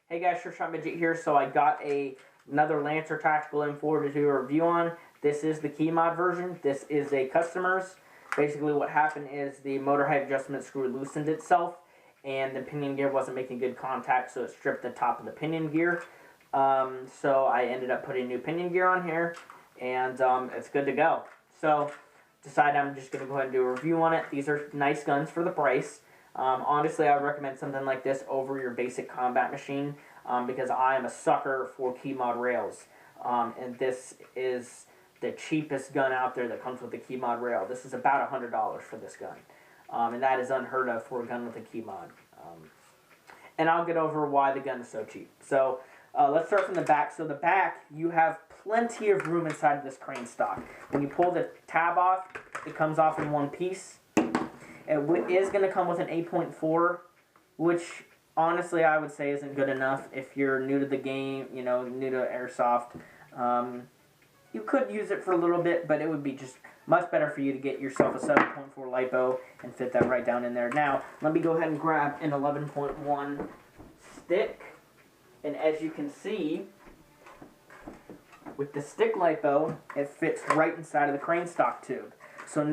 Hey guys, Sure Shot Midget here. So I got another Lancer Tactical M4 to do a review on. This is the Keymod version. This is a customer's. Basically what happened is the motor height adjustment screw loosened itself and the pinion gear wasn't making good contact, so it stripped the top of the pinion gear. So I ended up putting new pinion gear on here and it's good to go. So decided I'm just going to go ahead and do a review on it. These are nice guns for the price. Honestly, I would recommend something like this over your basic combat machine because I am a sucker for Keymod rails. And this is the cheapest gun out there that comes with a Keymod rail. This is about $100 for this gun. And that is unheard of for a gun with a Keymod. And I'll get over why the gun is so cheap. So let's start from the back. So the back, you have plenty of room inside of this crane stock. When you pull the tab off, it comes off in one piece. It is going to come with an 8.4, which honestly I would say isn't good enough if you're new to the game, you know, new to Airsoft. You could use it for a little bit, but it would be just much better for you to get yourself a 7.4 LiPo and fit that right down in there. Now, let me go ahead and grab an 11.1 stick, and as you can see, with the stick LiPo, it fits right inside of the crane stock tube. So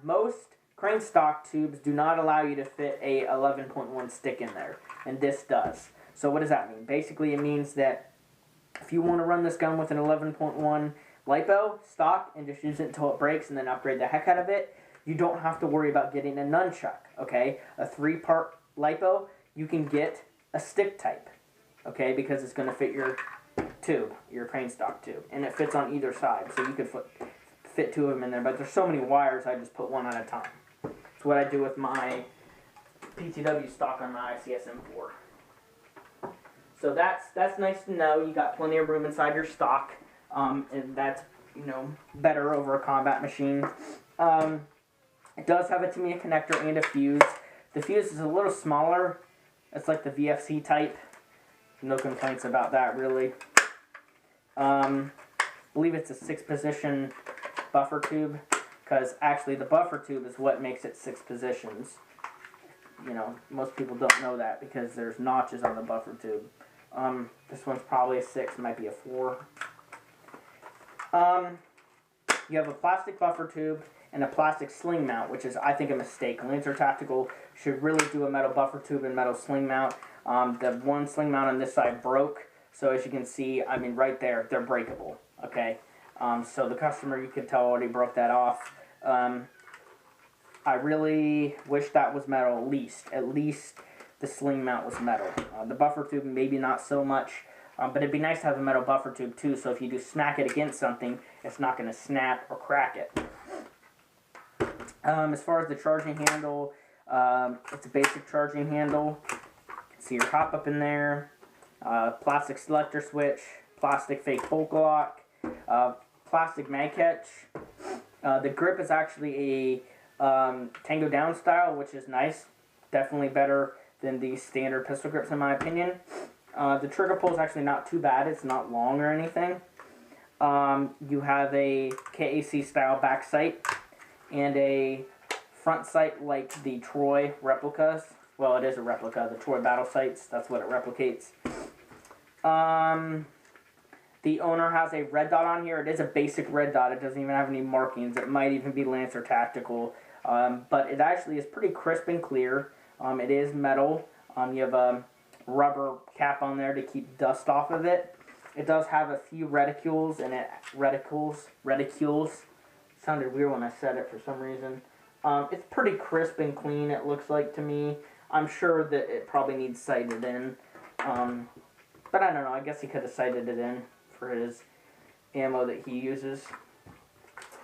most crane stock tubes do not allow you to fit a 11.1 stick in there, and this does. So what does that mean? Basically, it means that if you want to run this gun with an 11.1 LiPo stock and just use it until it breaks and then upgrade the heck out of it, you don't have to worry about getting a nunchuck, okay? A 3-part LiPo, you can get a stick type, okay, because it's going to fit your tube, your crane stock tube, and it fits on either side, so you could fit 2 of them in there, but there's so many wires, I just put one at a time. It's what I do with my PTW stock on my ICS M4. So that's nice to know. You got plenty of room inside your stock, and that's, you know, better over a combat machine. It does have a Tamiya connector and a fuse. The fuse is a little smaller. It's like the VFC type. No complaints about that, really. I believe it's a 6-position buffer tube, because actually the buffer tube is what makes it 6 positions. You know, most people don't know that because there's notches on the buffer tube. This one's probably a 6, might be a 4. You have a plastic buffer tube and a plastic sling mount, which is, I think, a mistake. Lancer Tactical should really do a metal buffer tube and metal sling mount. The one sling mount on this side broke, so as you can see, I mean, right there, they're breakable, okay? So the customer, you could tell, already broke that off. I really wish that was metal, at least the sling mount was metal. The buffer tube, maybe not so much, but it'd be nice to have a metal buffer tube too, so if you do smack it against something, it's not going to snap or crack it. As far as the charging handle, it's a basic charging handle. You can see your hop up in there, plastic selector switch, plastic fake bolt lock, plastic mag catch. The grip is actually a Tango down style, which is nice. Definitely better than the standard pistol grips in my opinion. The trigger pull is actually not too bad. It's not long or anything. You have a KAC style back sight and a front sight like the Troy replicas. Well, it is a replica. The Troy battle sights, that's what it replicates. The owner has a red dot on here. It is a basic red dot. It doesn't even have any markings. It might even be Lancer Tactical. But it actually is pretty crisp and clear. It is metal. You have a rubber cap on there to keep dust off of it. It does have a few reticules in it. Reticules. Sounded weird when I said it for some reason. It's pretty crisp and clean, it looks like to me. I'm sure that it probably needs sighted in. But I don't know. I guess he could have sighted it in for his ammo that he uses.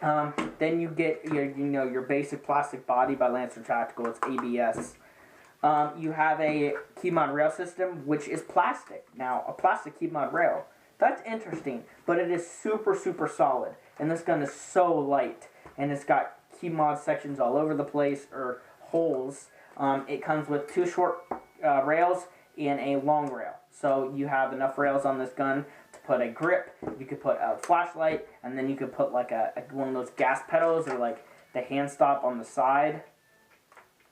Then you get your basic plastic body by Lancer Tactical. It's ABS. You have a Keymod rail system, which is plastic. Now, a plastic Keymod rail, that's interesting, but it is super, super solid. And this gun is so light, and it's got Keymod sections all over the place, or holes. It comes with 2 short rails and a long rail. So you have enough rails on this gun to put a grip, you could put a flashlight, and then you could put like one of those gas pedals or like the hand stop on the side.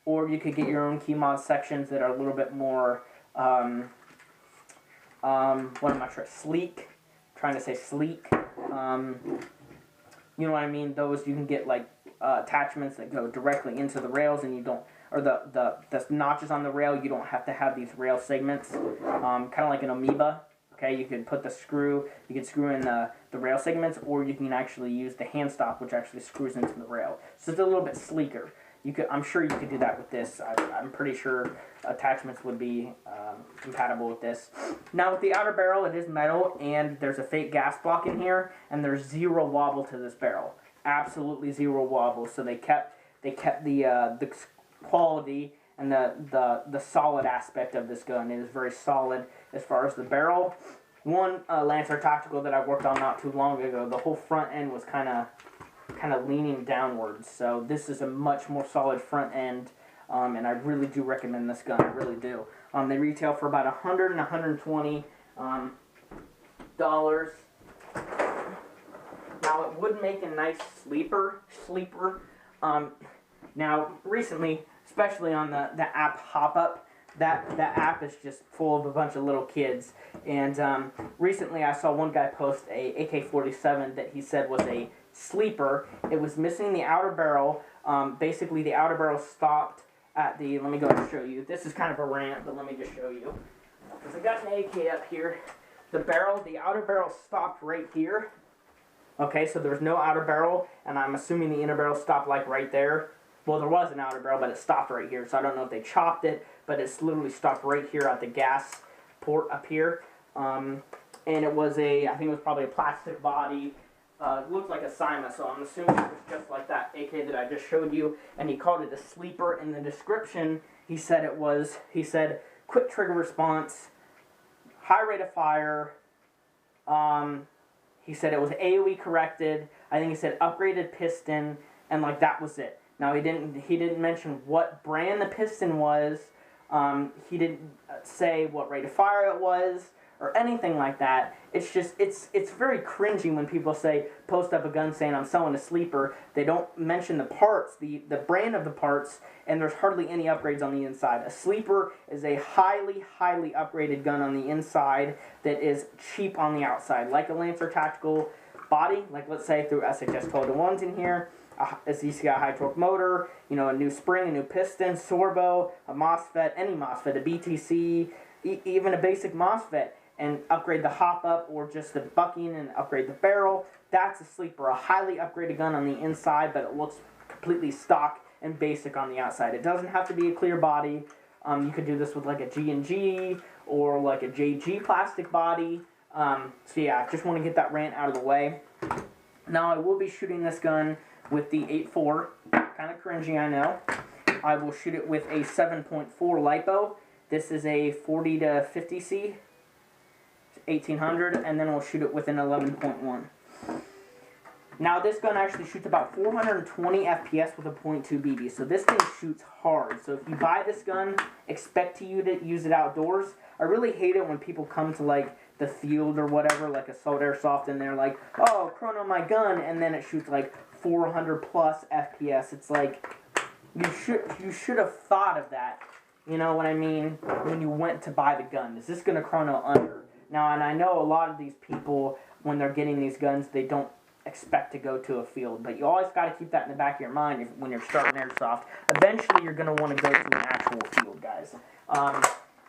Or you could get your own Keymod sections that are a little bit more what am I trying? Sleek. Trying to say sleek. You know what I mean? Those you can get like attachments that go directly into the rails, and you don't, or the notches on the rail. You don't have to have these rail segments. Kind of like an amoeba. Okay, you can put the screw. You can screw in the rail segments, or you can actually use the hand stop, which actually screws into the rail. So it's a little bit sleeker. You could, I'm sure you could do that with this. I'm pretty sure attachments would be compatible with this. Now with the outer barrel, it is metal, and there's a fake gas block in here, and there's zero wobble to this barrel. Absolutely zero wobble. So they kept the quality and the solid aspect of this gun. It is very solid as far as the barrel. One Lancer Tactical that I worked on not too long ago, the whole front end was kind of leaning downwards. So this is a much more solid front end, and I really do recommend this gun. I really do. They retail for about $100 and $120 dollars. Now it would make a nice sleeper. Now recently, especially on the app Hop Up, that app is just full of a bunch of little kids. And recently I saw one guy post a AK-47 that he said was a sleeper. It was missing the outer barrel. Basically the outer barrel stopped at the, let me go and show you. This is kind of a rant, but let me just show you. Because I got an AK up here. The outer barrel stopped right here. Okay, so there was no outer barrel, and I'm assuming the inner barrel stopped like right there. Well, there was an outer barrel, but it stopped right here. So I don't know if they chopped it, but it's literally stopped right here at the gas port up here. And it was I think it was probably a plastic body. It looked like a Sima, so I'm assuming it was just like that AK that I just showed you. And he called it a sleeper. In the description, he said quick trigger response, high rate of fire. He said it was AOE corrected. I think he said upgraded piston, and like that was it. Now he didn't mention what brand the piston was. He didn't say what rate of fire it was or anything like that. It's just it's very cringy when people post up a gun saying I'm selling a sleeper. They don't mention the parts, the brand of the parts, and there's hardly any upgrades on the inside. A sleeper is a highly upgraded gun on the inside that is cheap on the outside, like a Lancer Tactical body. Like let's say through SHS 12-1s in here. As you see, a high torque motor, you know, a new spring, a new piston, Sorbo, a MOSFET, any MOSFET, a BTC, even a basic MOSFET, and upgrade the hop up or just the bucking and upgrade the barrel. That's a sleeper, a highly upgraded gun on the inside, but it looks completely stock and basic on the outside. It doesn't have to be a clear body. You could do this with like a G&G or like a JG plastic body. So yeah, I just want to get that rant out of the way. Now I will be shooting this gun with the 8.4, kind of cringy, I know. I will shoot it with a 7.4 LiPo. This is a 40 to 50C, 1800, and then we'll shoot it with an 11.1. Now this gun actually shoots about 420 FPS with a .2 BB, so this thing shoots hard. So if you buy this gun, expect to use it outdoors. I really hate it when people come to like the field or whatever, like Assault Airsoft, and they're like, oh, chrono my gun, and then it shoots like 400 plus FPS. It's like you should have thought of that. You know what I mean? When you went to buy the gun, is this gonna chrono under? Now, and I know a lot of these people, when they're getting these guns, they don't expect to go to a field, but you always got to keep that in the back of your mind when you're starting airsoft. Eventually, you're gonna want to go to an actual field, guys.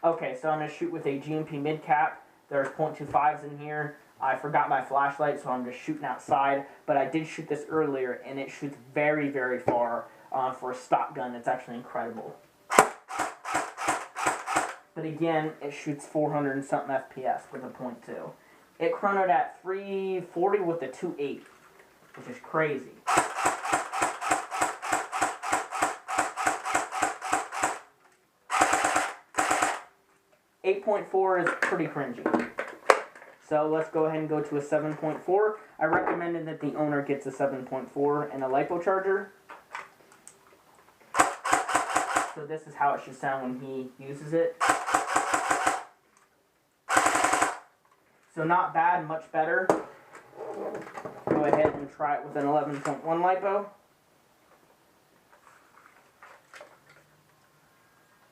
Okay, so I'm gonna shoot with a GMP mid cap. There's .25s in here. I forgot my flashlight, so I'm just shooting outside. But I did shoot this earlier, and it shoots very far for a stock gun. It's actually incredible. But again, it shoots 400 and something FPS with a .2. It chronoed at 340 with a 2.8, which is crazy. 8.4 is pretty cringy. So let's go ahead and go to a 7.4. I recommended that the owner gets a 7.4 and a LiPo charger. So this is how it should sound when he uses it. So not bad, much better. Go ahead and try it with an 11.1 LiPo.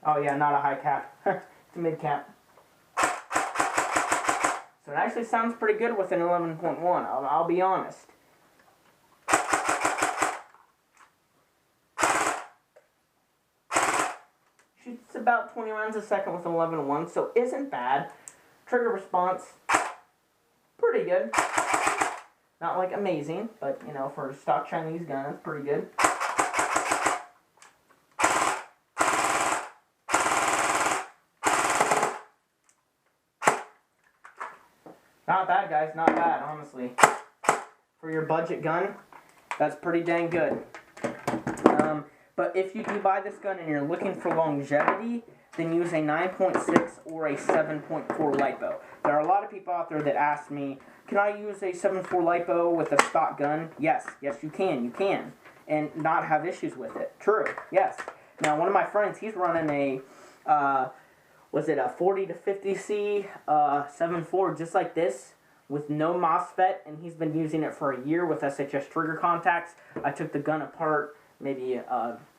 Oh yeah, not a high cap. It's a mid cap. So it actually sounds pretty good with an 11.1, I'll be honest. Shoots about 20 rounds a second with an 11.1, so isn't bad. Trigger response, pretty good. Not like amazing, but you know, for a stock Chinese gun, it's pretty good. Not bad, guys, not bad, honestly. For your budget gun, that's pretty dang good. But if you do buy this gun and you're looking for longevity, then use a 9.6 or a 7.4 LiPo. There are a lot of people out there that ask me, can I use a 7.4 LiPo with a stock gun? Yes, you can. And not have issues with it. True, yes. Now, one of my friends, he's running a, was it a 40 to 50C 7.4 just like this with no MOSFET, and he's been using it for a year with SHS trigger contacts. I took the gun apart maybe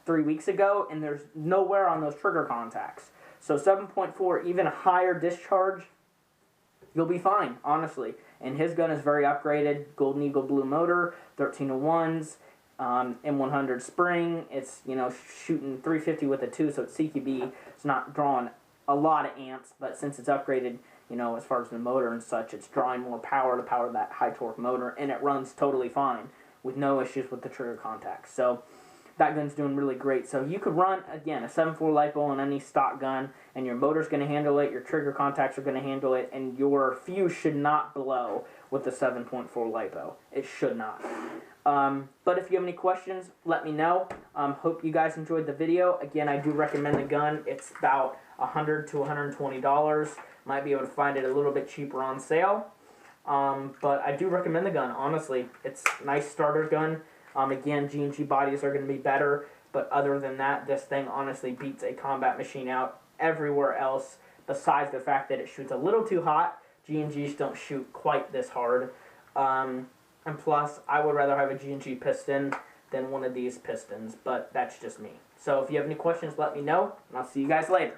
3 weeks ago, and there's no wear on those trigger contacts. So 7.4, even a higher discharge, you'll be fine, honestly. And his gun is very upgraded, Golden Eagle Blue motor, 1301s, M100 spring. It's, you know, shooting 350 with a 2, so it's CQB. It's not drawing a lot of amps, but since it's upgraded, you know, as far as the motor and such, it's drawing more power to power that high torque motor, and it runs totally fine with no issues with the trigger contacts. So that gun's doing really great. So you could run, again, a 7.4 LiPo on any stock gun, and your motor's going to handle it, your trigger contacts are going to handle it, and your fuse should not blow with the 7.4 LiPo. It should not. But if you have any questions, let me know. Hope you guys enjoyed the video. Again, I do recommend the gun. It's about $100 to $120. Might be able to find it a little bit cheaper on sale. But I do recommend the gun, honestly. It's a nice starter gun. Again, G&G bodies are going to be better, but other than that, this thing honestly beats a combat machine out everywhere else, besides the fact that it shoots a little too hot. G&Gs don't shoot quite this hard. And plus, I would rather have a G&G piston than one of these pistons, but that's just me. So if you have any questions, let me know, and I'll see you guys later.